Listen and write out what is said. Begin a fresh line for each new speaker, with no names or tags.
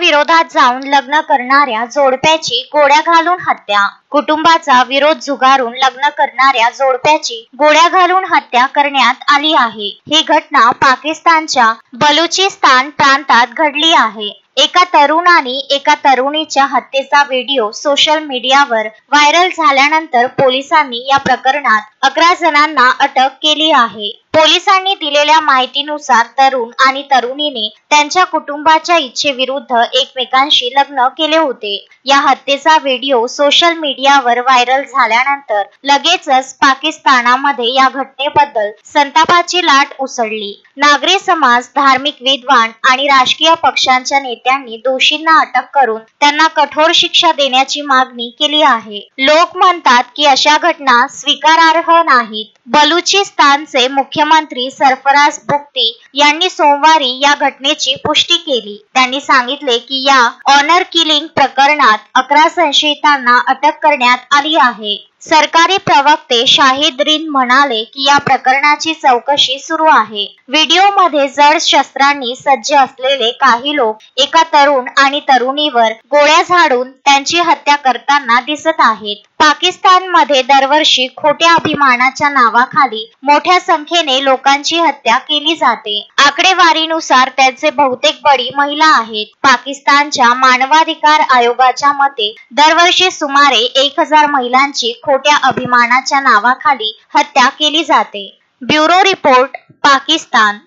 विरोधात जाऊन लग्न करणाऱ्या जोडप्याची गोळ्या घालून हत्या। कुटुंबाचा विरोध झुगारून लग्न करणाऱ्या जोडप्याची गोळ्या घालून हत्या करण्यात आली आहे। ही घटना पाकिस्तानच्या बलुचिस्तान प्रांतात घडली आहे। एका तरुणाने एका तरुणीच्या हत्येचा व्हिडिओ सोशल मीडियावर व्हायरल झाल्यानंतर पोलिसांनी या प्रकरणात 11 जणांना अटक केली आहे। पोलिसांनी दिलेल्या माहितीनुसार तरुण आणि तरुणीने त्यांच्या कुटुंबाच्या इच्छेविरुद्ध एकमेकांशी लग्न केले होते। या हत्येचा व्हिडिओ सोशल मीडियावर व्हायरल झाल्यानंतर लगेचच पाकिस्तानामध्ये या घटनेबद्दल संतापाची लाट उसळली। नागरी समाज, धार्मिक विद्वान आणि राजकीय पक्षांच्या नेत्यांनी दोषींना अटक करून त्यांना कठोर शिक्षा देण्याची मागणी केली आहे। लोक म्हणतात की अशा घटना स्वीकारार्ह नाहीत। बलुचिस्तानचे मुख्यमंत्री सरफराज बुर्की यांनी सोमवारी या घटनेची पुष्टी केली। त्यांनी सांगितले की या ऑनर किलिंग प्रकरणात 11 संशयितांना अटक करण्यात आली आहे। सरकारी प्रवक्ते शाहिद रिन म्हणाले की या प्रकरणाची चौकशी सुरू आहे। व्हिडिओमध्ये जड शस्त्रांनी सज्ज असलेले काही लोक एका तरुण आणि तरुणीवर गोळ्या झाडून त्यांची हत्या करताना दिसत आहेत। पाकिस्तानमध्ये दरवर्षी खोट्या अभिमानाच्या नावाखाली मोठ्या संख्येने लोकांची हत्या केली जाते। आकडेवारीनुसार त्यांचे बहुतेक बळी महिला आहेत। पाकिस्तानच्या मानवाधिकार आयोगाच्या मते दरवर्षी सुमारे 1000 महिलांची खोट्या अभिमानाच्या नावाखाली हत्या केली जाते। Bureau report, Pakistan.